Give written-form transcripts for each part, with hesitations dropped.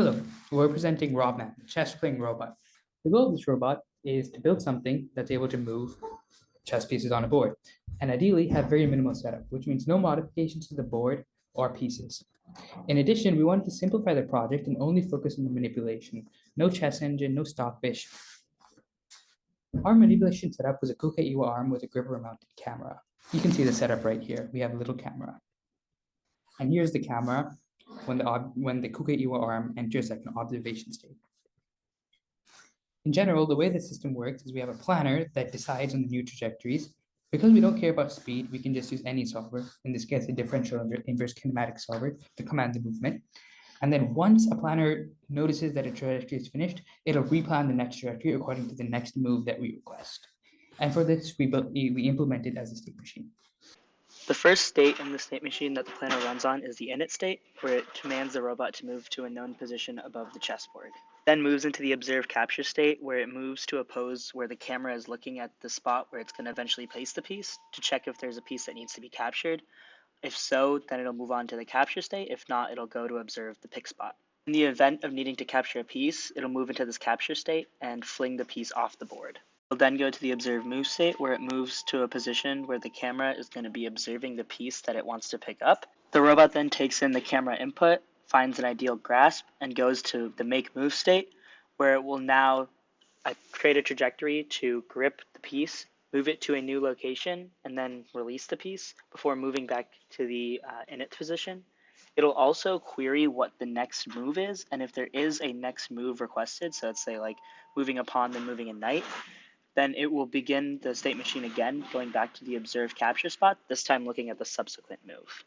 Hello, we're presenting RobMan, a chess-playing robot. The goal of this robot is to build something that's able to move chess pieces on a board, and ideally have very minimal setup, which means no modifications to the board or pieces. In addition, we wanted to simplify the project and only focus on the manipulation. No chess engine, no stockfish. Our manipulation setup was a Kuka-Iwa arm with a gripper-mounted camera. You can see the setup right here. We have a little camera. And here's the camera when the Kuka-Iwa arm enters like an observation state. In general, the way the system works is we have a planner that decides on the new trajectories. Because we don't care about speed, we can just use any solver, in this case, a differential inverse kinematic solver, to command the movement. And then once a planner notices that a trajectory is finished, it'll replan the next trajectory according to the next move that we request. And for this, we implement it as a state machine. The first state in the state machine that the planner runs on is the init state, where it commands the robot to move to a known position above the chessboard. Then moves into the observe capture state, where it moves to a pose where the camera is looking at the spot where it's going to eventually place the piece to check if there's a piece that needs to be captured. If so, then it'll move on to the capture state. If not, it'll go to observe the pick spot. In the event of needing to capture a piece, it'll move into this capture state and fling the piece off the board. It'll then go to the observe move state, where it moves to a position where the camera is going to be observing the piece that it wants to pick up. The robot then takes in the camera input, finds an ideal grasp, and goes to the make move state, where it will now create a trajectory to grip the piece, move it to a new location, and then release the piece before moving back to the init position. It'll also query what the next move is, and if there is a next move requested, so let's say like moving a pawn then moving a knight, then it will begin the state machine again, going back to the observe capture spot, this time looking at the subsequent move.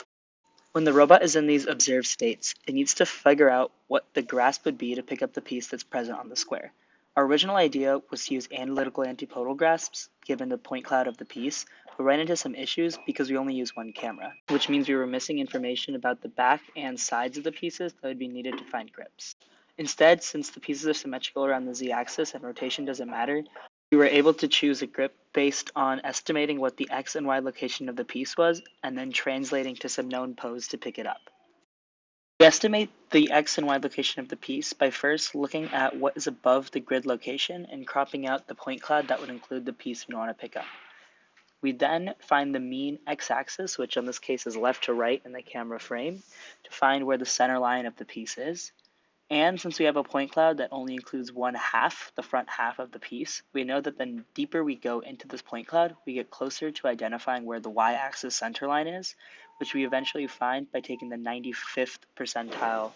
When the robot is in these observed states, it needs to figure out what the grasp would be to pick up the piece that's present on the square. Our original idea was to use analytical antipodal grasps, given the point cloud of the piece, but ran into some issues because we only use one camera, which means we were missing information about the back and sides of the pieces that would be needed to find grips. Instead, since the pieces are symmetrical around the z-axis and rotation doesn't matter, we were able to choose a grip based on estimating what the x and y location of the piece was, and then translating to some known pose to pick it up. We estimate the x and y location of the piece by first looking at what is above the grid location and cropping out the point cloud that would include the piece we want to pick up. We then find the mean x-axis, which in this case is left to right in the camera frame, to find where the center line of the piece is. And since we have a point cloud that only includes one half, the front half of the piece, we know that the deeper we go into this point cloud, we get closer to identifying where the y-axis center line is, which we eventually find by taking the 95th percentile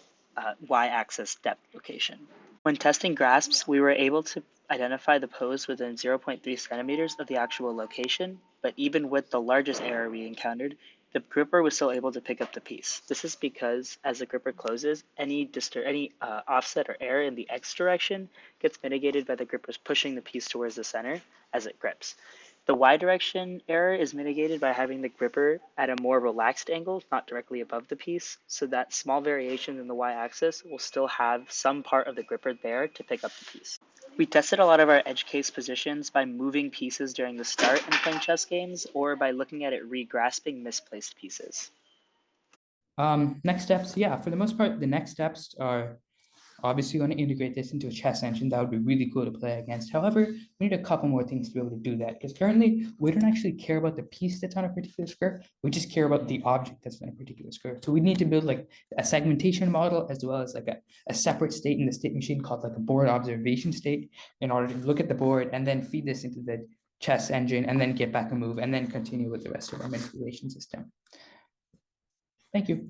y-axis depth location. When testing grasps, we were able to identify the pose within 0.3 centimeters of the actual location, but even with the largest error we encountered, the gripper was still able to pick up the piece. This is because as the gripper closes, any offset or error in the x direction gets mitigated by the grippers pushing the piece towards the center as it grips. The y direction error is mitigated by having the gripper at a more relaxed angle, not directly above the piece, so that small variations in the y-axis will still have some part of the gripper there to pick up the piece. We tested a lot of our edge case positions by moving pieces during the start in playing chess games, or by looking at it re-grasping misplaced pieces. Next steps, yeah, for the most part, the next steps are obviously going to integrate this into a chess engine. That would be really cool to play against. However, we need a couple more things to be able to do that, because currently we don't actually care about the piece that's on a particular square. We just care about the object that's on a particular square. So we need to build like a segmentation model as well as like a separate state in the state machine called like a board observation state in order to look at the board and then feed this into the chess engine and then get back a move and then continue with the rest of our manipulation system. Thank you.